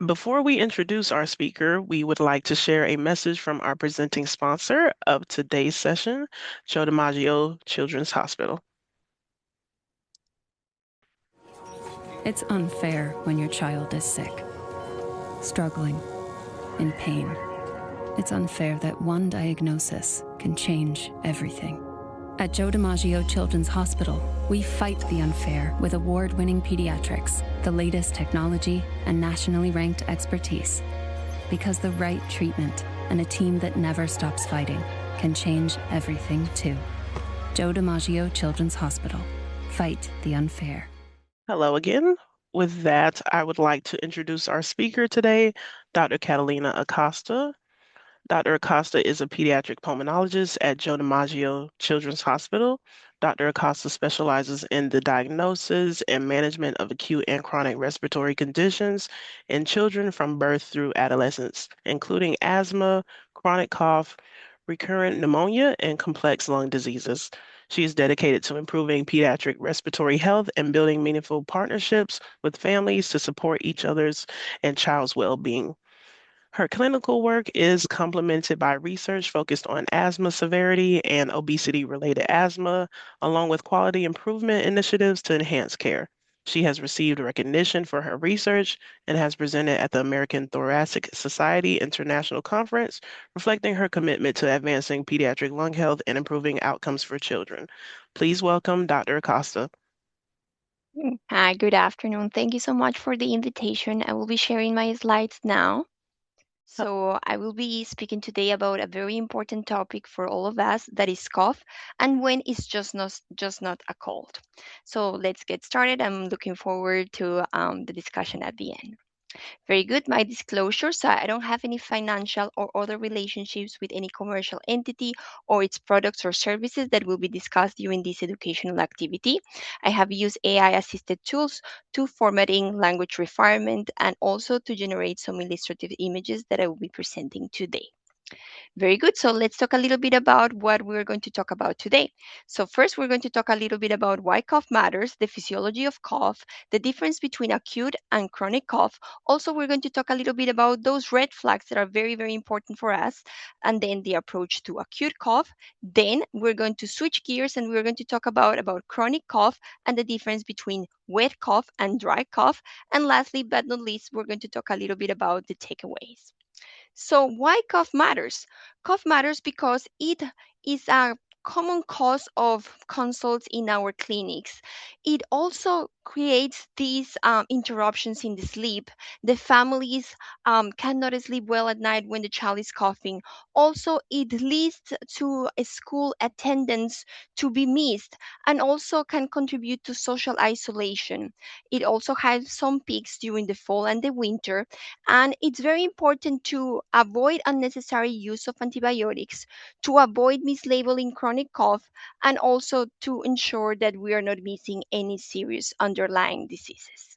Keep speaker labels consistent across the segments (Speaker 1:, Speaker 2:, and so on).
Speaker 1: Before we introduce our speaker, we would like to share a message from our presenting sponsor of today's session, Joe DiMaggio Children's Hospital.
Speaker 2: It's unfair when your child is sick, struggling, in pain. It's unfair that one diagnosis can change everything. At Joe DiMaggio Children's Hospital, we fight the unfair with award-winning pediatrics, the latest technology, and nationally ranked expertise. Because the right treatment and a team that never stops fighting can change everything too. Joe DiMaggio Children's Hospital. Fight the unfair.
Speaker 1: Hello again. With that, I would like to introduce our speaker today, Dr. Catalina Acosta. Dr. Acosta is a pediatric pulmonologist at Joe DiMaggio Children's Hospital. Dr. Acosta specializes in the diagnosis and management of acute and chronic respiratory conditions in children from birth through adolescence, including asthma, chronic cough, recurrent pneumonia, and complex lung diseases. She is dedicated to improving pediatric respiratory health and building meaningful partnerships with families to support each other's and child's well-being. Her clinical work is complemented by research focused on asthma severity and obesity-related asthma, along with quality improvement initiatives to enhance care. She has received recognition for her research and has presented at the American Thoracic Society International Conference, reflecting her commitment to advancing pediatric lung health and improving outcomes for children. Please welcome Dr. Acosta.
Speaker 3: Hi, good afternoon. Thank you so much for the invitation. I will be sharing my slides now. So I will be speaking today about a very important topic for all of us, that is cough, and when it's just not a cold. So let's get started. I'm looking forward to the discussion at the end. Very good. My disclosure. So I don't have any financial or other relationships with any commercial entity or its products or services that will be discussed during this educational activity. I have used AI assisted tools to formatting language refinement and also to generate some illustrative images that I will be presenting today. Very good. So let's talk a little bit about what we're going to talk about today. So first, we're going to talk a little bit about why cough matters, the physiology of cough, the difference between acute and chronic cough. Also, we're going to talk a little bit about those red flags that are very, very important for us, and then the approach to acute cough. Then we're going to switch gears and we're going to talk about chronic cough and the difference between wet cough and dry cough. And lastly, but not least, we're going to talk a little bit about the takeaways. So, why cough matters? Cough matters because it is a common cause of consults in our clinics. It also creates these interruptions in the sleep. The families cannot sleep well at night when the child is coughing. Also, it leads to a school attendance to be missed and also can contribute to social isolation. It also has some peaks during the fall and the winter, and it's very important to avoid unnecessary use of antibiotics, to avoid mislabeling chronic cough, and also to ensure that we are not missing any serious underlying diseases.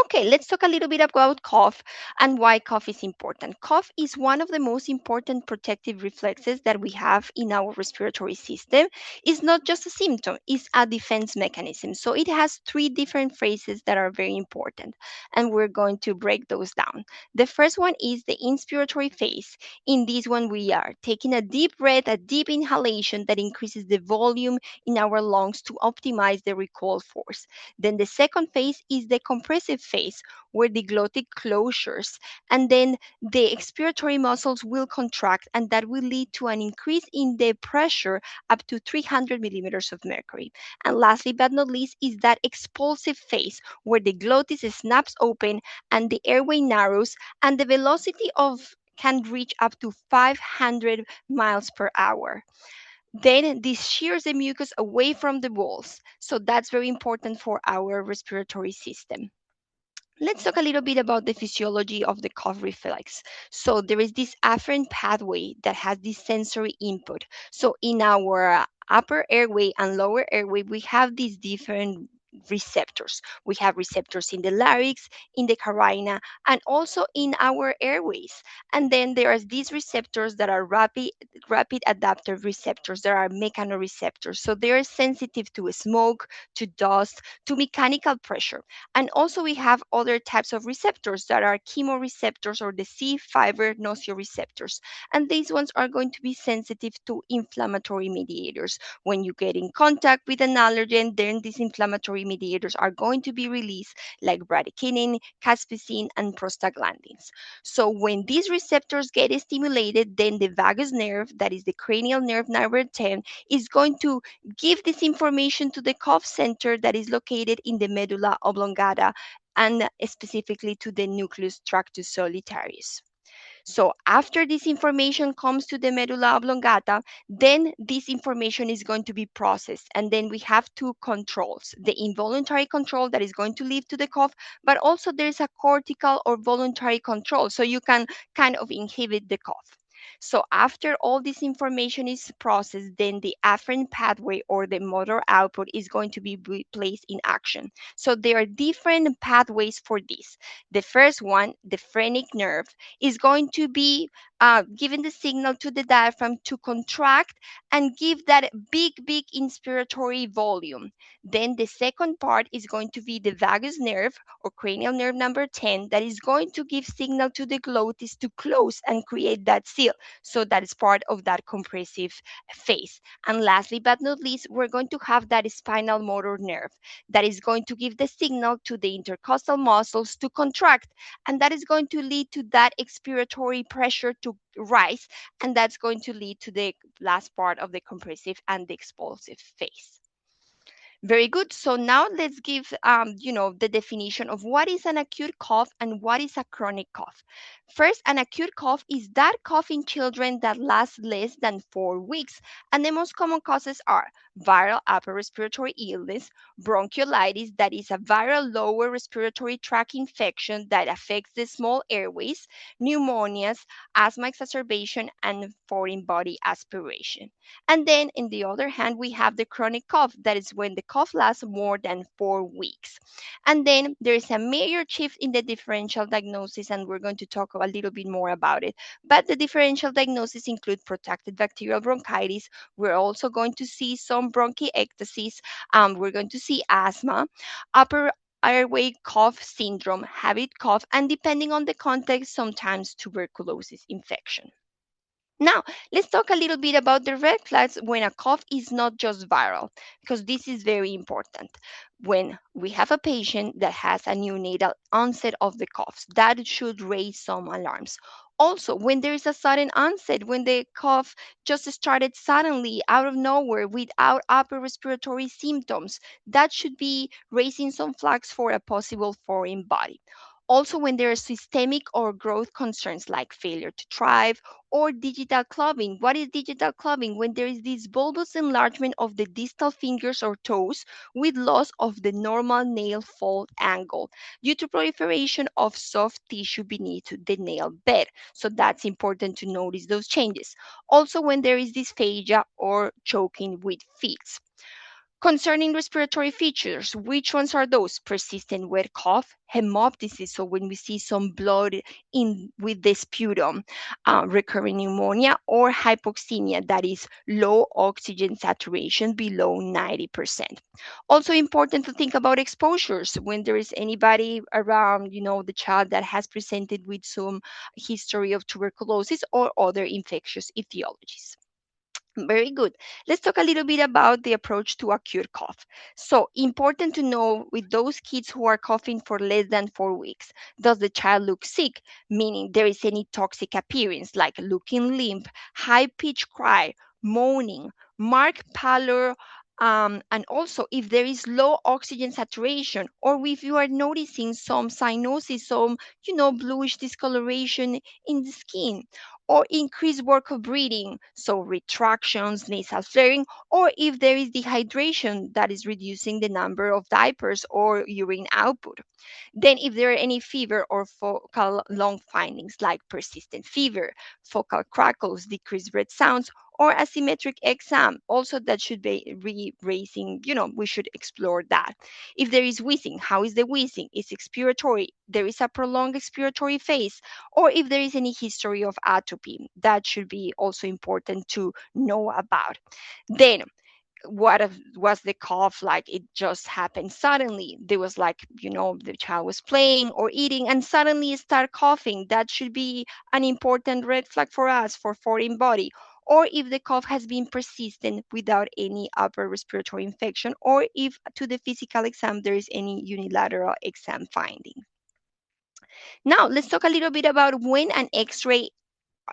Speaker 3: Okay, let's talk a little bit about cough and why cough is important. Cough is one of the most important protective reflexes that we have in our respiratory system. It's not just a symptom, it's a defense mechanism. So it has three different phrases that are very important, and we're going to break those down. The first one is the inspiratory phase. In this one, we are taking a deep breath, a deep inhalation that increases the volume in our lungs to optimize the recoil force. Then the second phase is the compressive phase, where the glottic closures, and then the expiratory muscles will contract, and that will lead to an increase in the pressure up to 300 millimeters of mercury. And lastly, but not least, is that expulsive phase, where the glottis snaps open and the airway narrows, and the velocity of can reach up to 500 miles per hour. Then this shears the mucus away from the walls. So that's very important for our respiratory system. Let's talk a little bit about the physiology of the cough reflex. So there is this afferent pathway that has this sensory input. So in our upper airway and lower airway, we have these different receptors. We have receptors in the larynx, in the carina, and also in our airways. And then there are these receptors that are rapid adaptive receptors. There are mechanoreceptors. So they are sensitive to smoke, to dust, to mechanical pressure. And also we have other types of receptors that are chemoreceptors or the C5 nociceptors. And these ones are going to be sensitive to inflammatory mediators. When you get in contact with an allergen, then these inflammatory mediators are going to be released like bradykinin, caspicin, and prostaglandins. So when these receptors get stimulated, then the vagus nerve, that is the cranial nerve number 10, is going to give this information to the cough center that is located in the medulla oblongata and specifically to the nucleus tractus solitarius. So after this information comes to the medulla oblongata, then this information is going to be processed. And then we have two controls, the involuntary control that is going to lead to the cough, but also there's a cortical or voluntary control. So you can kind of inhibit the cough. So after all this information is processed, then the afferent pathway or the motor output is going to be placed in action. So there are different pathways for this. The first one, the phrenic nerve, is going to be giving the signal to the diaphragm to contract and give that big inspiratory volume. Then the second part is going to be the vagus nerve or cranial nerve number 10 that is going to give signal to the glottis to close and create that seal. So that is part of that compressive phase. And lastly but not least, we're going to have that spinal motor nerve that is going to give the signal to the intercostal muscles to contract, and that is going to lead to that expiratory pressure to rise, and that's going to lead to the last part of the compressive and the expulsive phase. Very good. So now let's give, the definition of what is an acute cough and what is a chronic cough. First, an acute cough is that cough in children that lasts less than 4 weeks. And the most common causes are viral upper respiratory illness, bronchiolitis, that is a viral lower respiratory tract infection that affects the small airways, pneumonias, asthma exacerbation, and foreign body aspiration. And then, in the other hand, we have the chronic cough. That is when the cough lasts more than 4 weeks. And then there is a major shift in the differential diagnosis, and we're going to talk a little bit more about it. But the differential diagnosis include protracted bacterial bronchitis. We're also going to see some bronchiectasis. We're going to see asthma, upper airway cough syndrome, habit cough, and depending on the context, sometimes tuberculosis infection. Now, let's talk a little bit about the red flags when a cough is not just viral, because this is very important. When we have a patient that has a neonatal onset of the coughs, that should raise some alarms. Also, when there is a sudden onset, when the cough just started suddenly out of nowhere without upper respiratory symptoms, that should be raising some flags for a possible foreign body. Also, when there are systemic or growth concerns like failure to thrive or digital clubbing. What is digital clubbing? When there is this bulbous enlargement of the distal fingers or toes with loss of the normal nail fold angle due to proliferation of soft tissue beneath the nail bed. So that's important to notice those changes. Also, when there is dysphagia or choking with fits. Concerning respiratory features, which ones are those? Persistent wet cough, hemoptysis, so when we see some blood in with the sputum, recurring pneumonia, or hypoxemia, that is low oxygen saturation below 90%. Also important to think about exposures when there is anybody around, the child that has presented with some history of tuberculosis or other infectious etiologies. Very good. Let's talk a little bit about the approach to acute cough. So, important to know with those kids who are coughing for less than 4 weeks, does the child look sick? Meaning there is any toxic appearance like looking limp, high pitched cry, moaning, marked pallor, and also if there is low oxygen saturation, or if you are noticing some cyanosis, some bluish discoloration in the skin, or increased work of breathing, so retractions, nasal flaring, or if there is dehydration that is reducing the number of diapers or urine output. Then, if there are any fever or focal lung findings like persistent fever, focal crackles, decreased breath sounds, or asymmetric exam. Also, that should be raising, we should explore that. If there is wheezing, how is the wheezing? Is expiratory? There is a prolonged expiratory phase, or if there is any history of atopy, that should be also important to know about. Then was the cough like it just happened suddenly? There was like, the child was playing or eating and suddenly start coughing. That should be an important red flag for us for foreign body. Or if the cough has been persistent without any upper respiratory infection, or if to the physical exam there is any unilateral exam finding. Now let's talk a little bit about when an x-ray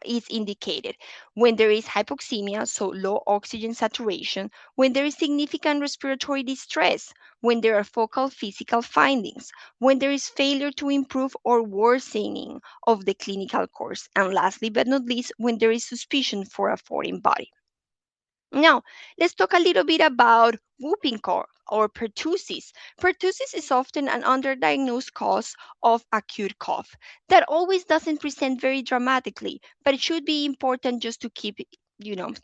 Speaker 3: is indicated. When there is hypoxemia, so low oxygen saturation, when there is significant respiratory distress, when there are focal physical findings, when there is failure to improve or worsening of the clinical course, and lastly but not least, when there is suspicion for a foreign body. Now, let's talk a little bit about whooping cough or pertussis. Pertussis is often an underdiagnosed cause of acute cough that always doesn't present very dramatically, but it should be important just to keep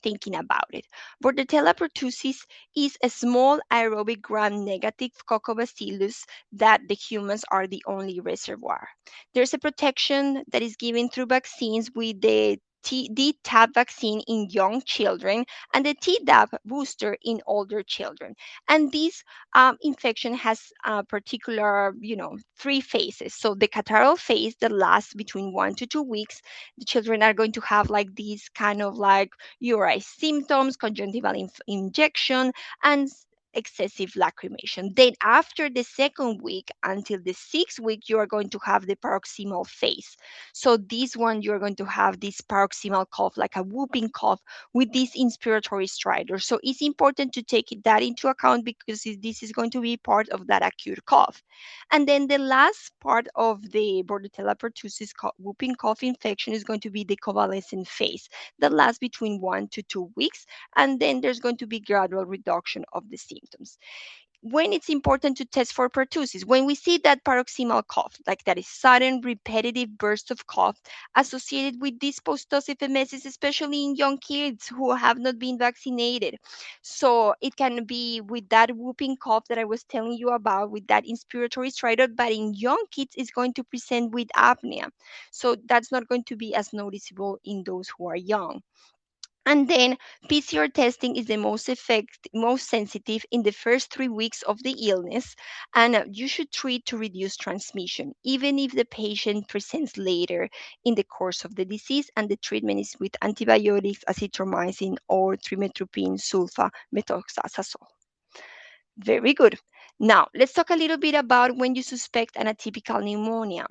Speaker 3: thinking about it. Bordetella pertussis is a small aerobic gram-negative coccobacillus that the humans are the only reservoir. There's a protection that is given through vaccines with the DTaP vaccine in young children and the Tdap booster in older children. And this infection has particular, three phases. So the catarrhal phase that lasts between 1 to 2 weeks, the children are going to have like these kind of like URI symptoms, conjunctival injection, and excessive lacrimation. Then after the second week until the 6th week, you are going to have the paroxysmal phase. So this one, you're going to have this paroxysmal cough, like a whooping cough with this inspiratory stridor. So it's important to take that into account because this is going to be part of that acute cough. And then the last part of the Bordetella pertussis whooping cough infection is going to be the convalescent phase that lasts between 1 to 2 weeks. And then there's going to be gradual reduction of the symptoms. When it's important to test for pertussis, when we see that paroxysmal cough, like that is sudden repetitive burst of cough associated with this post-tussive emesis, especially in young kids who have not been vaccinated. So it can be with that whooping cough that I was telling you about, with that inspiratory stridor, but in young kids it's going to present with apnea. So that's not going to be as noticeable in those who are young. And then PCR testing is the most sensitive in the first 3 weeks of the illness, and you should treat to reduce transmission, even if the patient presents later in the course of the disease, and the treatment is with antibiotics, azithromycin, or trimethoprim sulfamethoxazole. Very good. Now, let's talk a little bit about when you suspect an atypical pneumonia.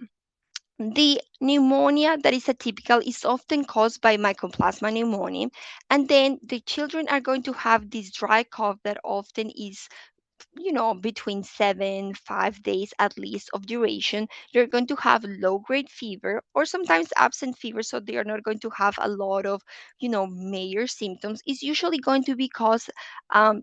Speaker 3: The pneumonia that is atypical is often caused by Mycoplasma pneumoniae, and then the children are going to have this dry cough that often is between 5 days at least of duration. They're going to have low grade fever or sometimes absent fever, so they are not going to have a lot of, major symptoms. It's usually going to be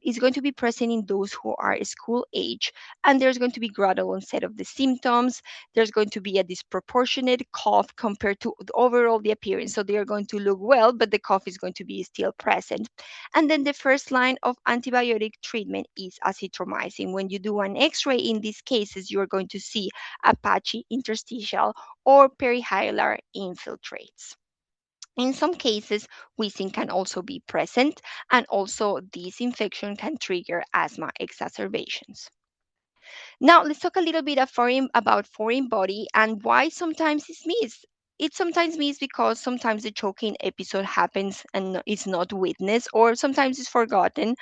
Speaker 3: is going to be present in those who are school age, and there's going to be gradual onset of the symptoms. There's going to be a disproportionate cough compared to overall the appearance. So they are going to look well, but the cough is going to be still present. And then the first line of antibiotic treatment is azithromycin. When you do an x-ray in these cases, you're going to see a patchy interstitial or perihilar infiltrates. In some cases, wheezing can also be present, and also this infection can trigger asthma exacerbations. Now, let's talk a little bit about foreign body and why sometimes it's missed. It's sometimes missed because sometimes the choking episode happens and is not witnessed, or sometimes it's forgotten.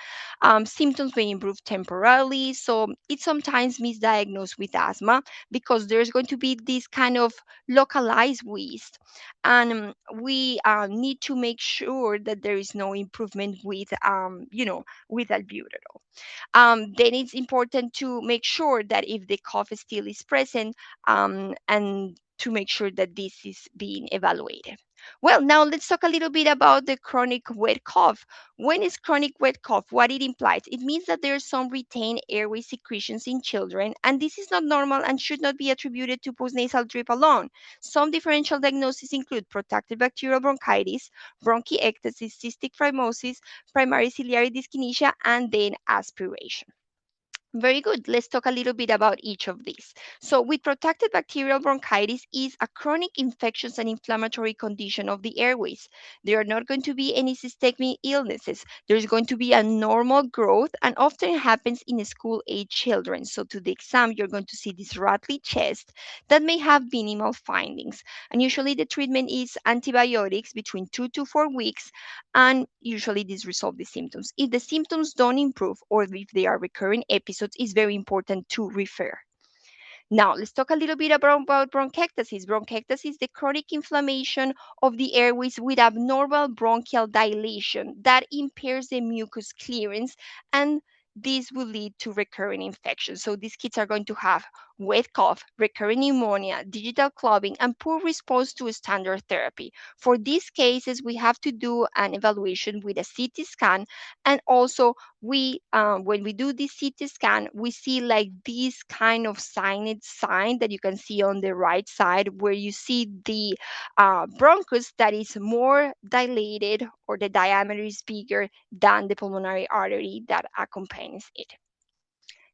Speaker 3: Symptoms may improve temporarily, so it's sometimes misdiagnosed with asthma because there's going to be this kind of localized wheeze, and we need to make sure that there is no improvement with albuterol. Then it's important to make sure that if the cough still is present, and to make sure that this is being evaluated. Well, now let's talk a little bit about the chronic wet cough. When is chronic wet cough? What it implies? It means that there are some retained airway secretions in children, and this is not normal and should not be attributed to postnasal drip alone. Some differential diagnoses include protracted bacterial bronchitis, bronchiectasis, cystic fibrosis, primary ciliary dyskinesia, and then aspiration. Very good. Let's talk a little bit about each of these. So, with protracted bacterial bronchitis is a chronic infectious and inflammatory condition of the airways. There are not going to be any systemic illnesses. There's going to be a normal growth and often happens in school age children. So, to the exam, you're going to see this rattly chest that may have minimal findings. And usually the treatment is antibiotics between 2 to 4 weeks, and usually these resolve the symptoms. If the symptoms don't improve or if they are recurring episodes, it's very important to refer. Now, let's talk a little bit about bronchiectasis. Bronchiectasis is the chronic inflammation of the airways with abnormal bronchial dilation that impairs the mucus clearance, and this will lead to recurring infections. So these kids are going to have wet cough, recurring pneumonia, digital clubbing, and poor response to standard therapy. For these cases, we have to do an evaluation with a CT scan, and also when we do this CT scan, we see like this kind of signage sign that you can see on the right side, where you see the bronchus that is more dilated, or the diameter is bigger than the pulmonary artery that accompanies it.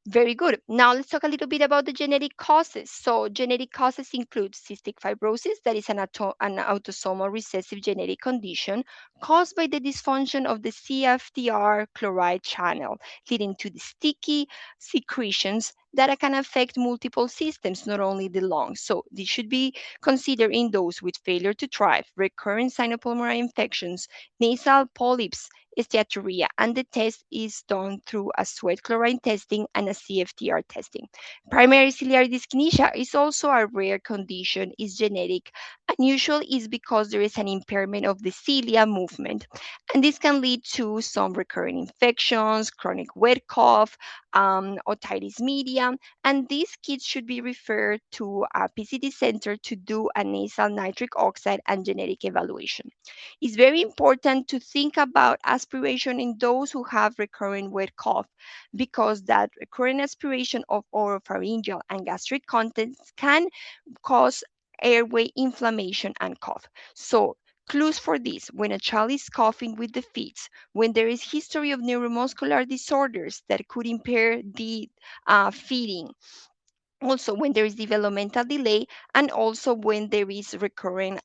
Speaker 3: Very good. Now let's talk a little bit about the genetic causes. So genetic causes include cystic fibrosis, that is an autosomal recessive genetic condition caused by the dysfunction of the CFTR chloride channel, leading to the sticky secretions that can affect multiple systems, not only the lungs. So this should be considered in those with failure to thrive, recurrent sinopulmonary infections, nasal polyps, steatorrhea, and the test is done through a sweat chloride testing and a CFTR testing. Primary ciliary dyskinesia is also a rare condition, is genetic, and usually is because there is an impairment of the cilia movement. And this can lead to some recurring infections, chronic wet cough, otitis media, and these kids should be referred to a PCT center to do a nasal nitric oxide and genetic evaluation. It's very important to think about aspiration in those who have recurrent wet cough, because that recurrent aspiration of oropharyngeal and gastric contents can cause airway inflammation and cough. So clues for this: when a child is coughing with the fits, when there is history of neuromuscular disorders that could impair the feeding, also when there is developmental delay, and also when there is recurrent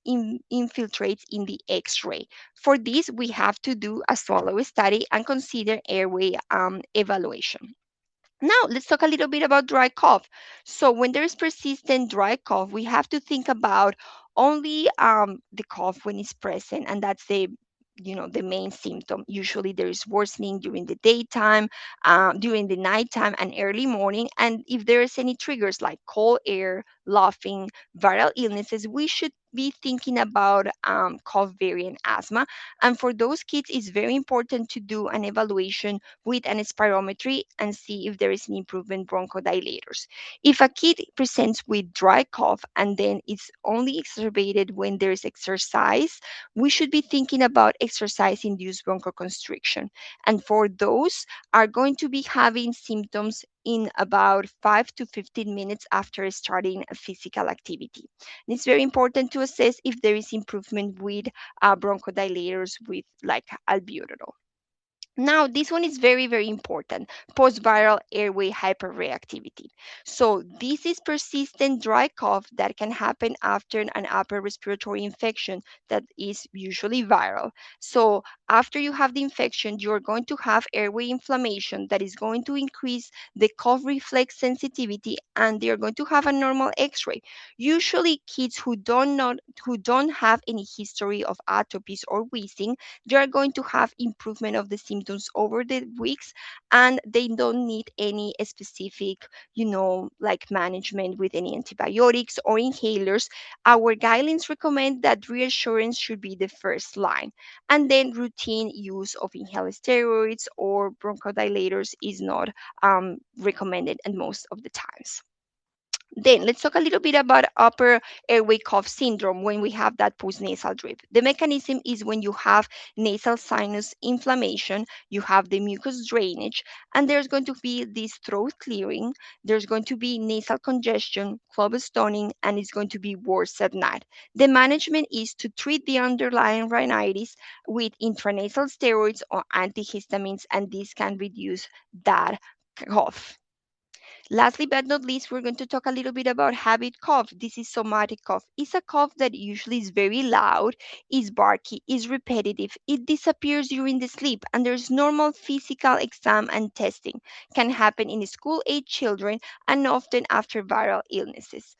Speaker 3: infiltrates in the x-ray. For this, we have to do a swallow study and consider airway evaluation. Now, let's talk a little bit about dry cough. So, when there is persistent dry cough, we have to think about only the cough when it's present, and that's the main symptom. Usually, there is worsening during the daytime, during the nighttime, and early morning. And if there is any triggers like cold air, laughing, viral illnesses, we should be thinking about cough variant asthma. And for those kids, it's very important to do an evaluation with an spirometry and see if there is an improvement bronchodilators. If a kid presents with dry cough and then it's only exacerbated when there is exercise, we should be thinking about exercise induced bronchoconstriction. And for those are going to be having symptoms in about 5 to 15 minutes after starting a physical activity. And it's very important to assess if there is improvement with bronchodilators with like albuterol. Now, this one is very, very important: post-viral airway hyperreactivity. So, this is persistent dry cough that can happen after an upper respiratory infection that is usually viral. So, after you have the infection, you're going to have airway inflammation that is going to increase the cough reflex sensitivity, and they're going to have a normal X-ray. Usually, kids who don't have any history of atopies or wheezing, they are going to have improvement of the symptoms over the weeks, and they don't need any specific, like management with any antibiotics or inhalers. Our guidelines recommend that reassurance should be the first line, and then routine use of inhaled steroids or bronchodilators is not recommended at most of the times. Then let's talk a little bit about upper airway cough syndrome when we have that postnasal drip. The mechanism is when you have nasal sinus inflammation, you have the mucus drainage, and there's going to be this throat clearing, there's going to be nasal congestion, club stoning, and it's going to be worse at night. The management is to treat the underlying rhinitis with intranasal steroids or antihistamines, and this can reduce that cough. Lastly but not least, we're going to talk a little bit about habit cough. This is somatic cough. It's a cough that usually is very loud, is barky, is repetitive. It disappears during the sleep, and there's normal physical exam and testing. Can happen in school-age children and often after viral illnesses.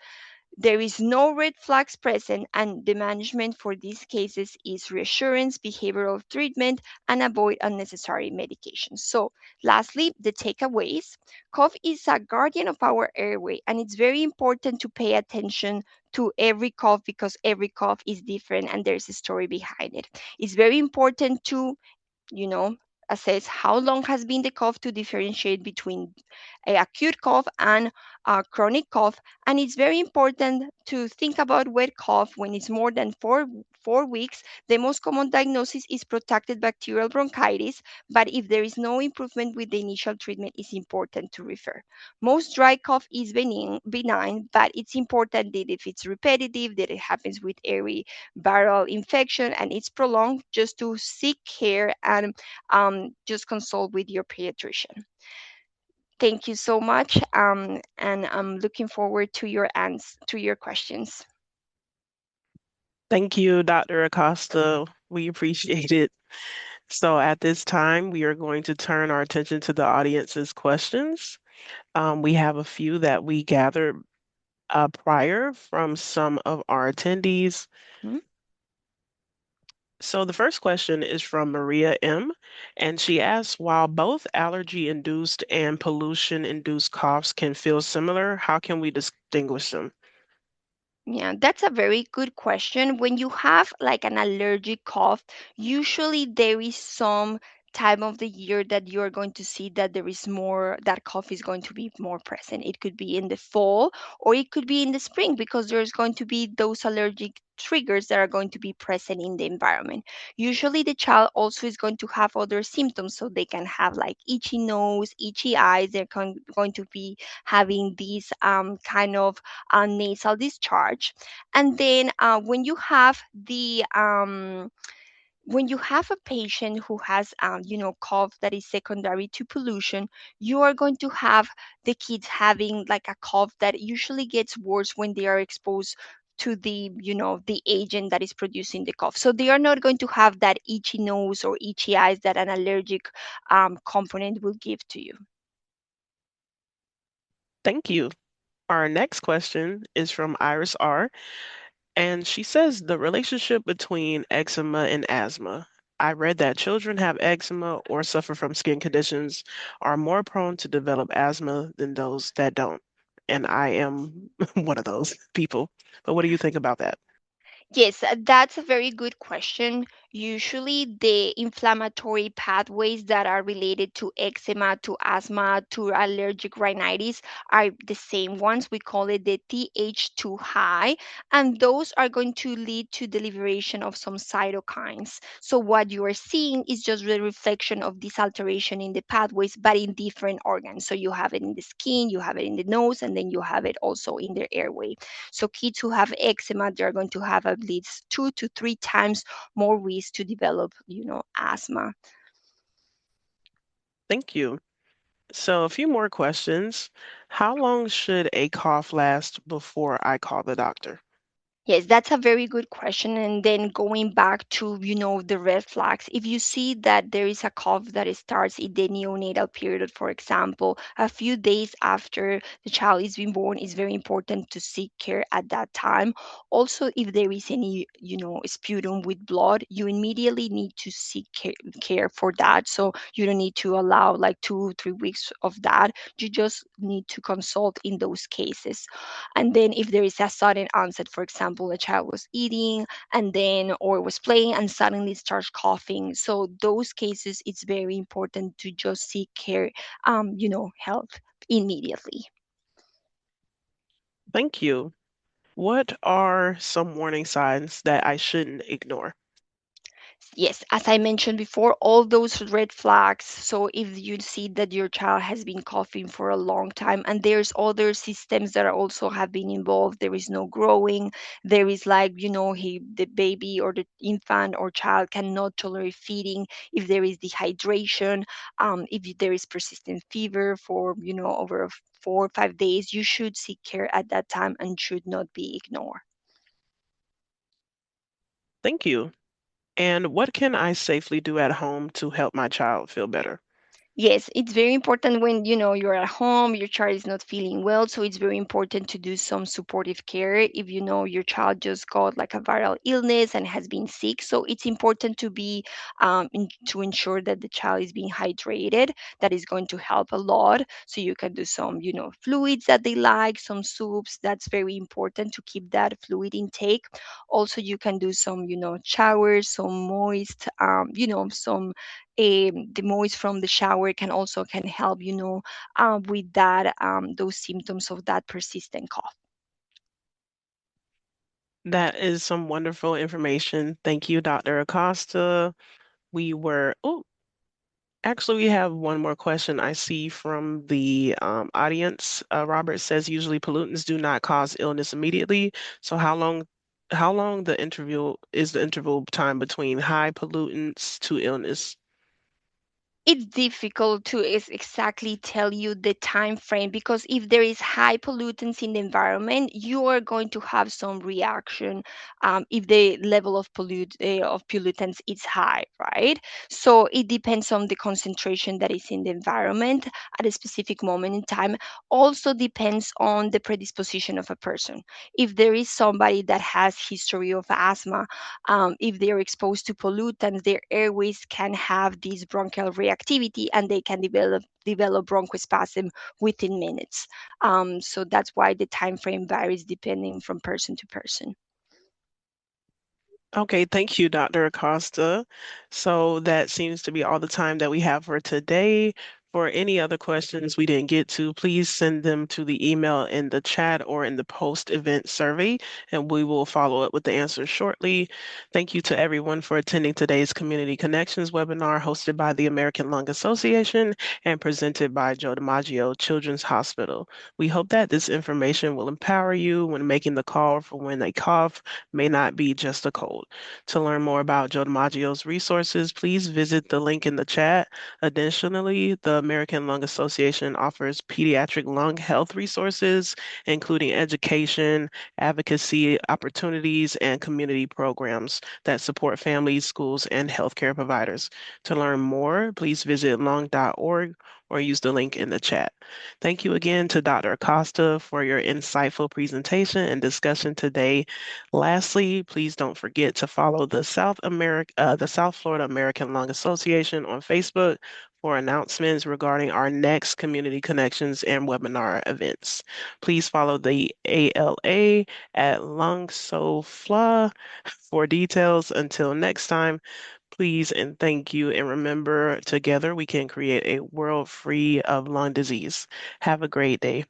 Speaker 3: There is no red flags present, and the management for these cases is reassurance, behavioral treatment, and avoid unnecessary medications. So, lastly, the takeaways. Cough is a guardian of our airway, and it's very important to pay attention to every cough because every cough is different and there's a story behind it. It's very important to you know, assess how long has been the cough to differentiate between a acute cough and a chronic cough. And it's very important to think about wet cough when it's more than four weeks. The most common diagnosis is protracted bacterial bronchitis, but if there is no improvement with the initial treatment, it's important to refer. Most dry cough is benign, but it's important that if it's repetitive, that it happens with every viral infection and it's prolonged, just to seek care and just consult with your pediatrician. Thank you so much, and I'm looking forward to to your questions.
Speaker 1: Thank you, Dr. Acosta. We appreciate it. So at this time, we are going to turn our attention to the audience's questions. We have a few that we gathered prior from some of our attendees.
Speaker 3: Hmm?
Speaker 1: So the first question is from Maria M. And she asks, while both allergy-induced and pollution-induced coughs can feel similar, how can we distinguish them?
Speaker 3: Yeah, that's a very good question. When you have like an allergic cough, usually there is some time of the year that you're going to see that there is more, that cough is going to be more present. It could be in the fall or it could be in the spring because there's going to be those allergic triggers that are going to be present in the environment. Usually the child also is going to have other symptoms, so they can have like itchy nose, itchy eyes. Going to be having these kind of nasal discharge. And then when you have a patient who has cough that is secondary to pollution, you are going to have the kids having like a cough that usually gets worse when they are exposed to the agent that is producing the cough. So they are not going to have that itchy nose or itchy eyes that an allergic component will give to you.
Speaker 1: Thank you. Our next question is from Iris R. And she says the relationship between eczema and asthma. I read that children have eczema or suffer from skin conditions are more prone to develop asthma than those that don't. And I am one of those people. But what do you think about that?
Speaker 3: Yes, that's a very good question. Usually, the inflammatory pathways that are related to eczema, to asthma, to allergic rhinitis are the same ones. We call it the Th2 high, and those are going to lead to the liberation of some cytokines. So, what you are seeing is just the reflection of this alteration in the pathways, but in different organs. So, you have it in the skin, you have it in the nose, and then you have it also in the airway. So kids who have eczema, they're going to have at least 2 to 3 times more risk to develop, asthma.
Speaker 1: Thank you. So, a few more questions. How long should a cough last before I call the doctor?
Speaker 3: Yes, that's a very good question. And then going back to, the red flags, if you see that there is a cough that it starts in the neonatal period, for example, a few days after the child is being born, it's very important to seek care at that time. Also, if there is any, sputum with blood, you immediately need to seek care for that. So you don't need to allow like 2 3 weeks of that. You just need to consult in those cases. And then if there is a sudden onset, for example, a child was eating and then or was playing and suddenly starts coughing. So those cases, it's very important to just seek care, help immediately.
Speaker 1: Thank you. What are some warning signs that I shouldn't ignore?
Speaker 3: Yes, as I mentioned before, all those red flags. So if you see that your child has been coughing for a long time and there's other systems that are also have been involved, there is no growing, there is like, the baby or the infant or child cannot tolerate feeding, if there is dehydration, if there is persistent fever for, over 4 or 5 days, you should seek care at that time and should not be ignored.
Speaker 1: Thank you. And what can I safely do at home to help my child feel better?
Speaker 3: Yes, it's very important when you're at home, your child is not feeling well, so it's very important to do some supportive care if you know your child just got like a viral illness and has been sick. So it's important to be to ensure that the child is being hydrated. That is going to help a lot. So you can do some fluids that they like, some soups. That's very important to keep that fluid intake. Also, you can do some showers, some moist, some the moist from the shower can help with that those symptoms of that persistent cough.
Speaker 1: That is some wonderful information. Thank you, Dr. Acosta. Actually, we have one more question I see from the audience. Robert says usually pollutants do not cause illness immediately. So how long the interval time between high pollutants to illness?
Speaker 3: It's difficult to exactly tell you the time frame, because if there is high pollutants in the environment, you are going to have some reaction if the level of pollutants is high, right? So it depends on the concentration that is in the environment at a specific moment in time. Also depends on the predisposition of a person. If there is somebody that has history of asthma, if they're exposed to pollutants, their airways can have this bronchial reactivity and they can develop bronchospasm within minutes. So that's why the time frame varies depending from person to person.
Speaker 1: Okay, thank you, Dr. Acosta. So that seems to be all the time that we have for today. For any other questions we didn't get to, please send them to the email in the chat or in the post-event survey, and we will follow up with the answers shortly. Thank you to everyone for attending today's Community Connections webinar hosted by the American Lung Association and presented by Joe DiMaggio Children's Hospital. We hope that this information will empower you when making the call for when a cough may not be just a cold. To learn more about Joe DiMaggio's resources, please visit the link in the chat. Additionally, the American Lung Association offers pediatric lung health resources, including education, advocacy opportunities, and community programs that support families, schools, and healthcare providers. To learn more, please visit lung.org or use the link in the chat. Thank you again to Dr. Acosta for your insightful presentation and discussion today. Lastly, please don't forget to follow the South Florida American Lung Association on Facebook for announcements regarding our next community connections and webinar events. Please follow the ALA at LungSoFla for details. Until next time, please and thank you. And remember, together we can create a world free of lung disease. Have a great day.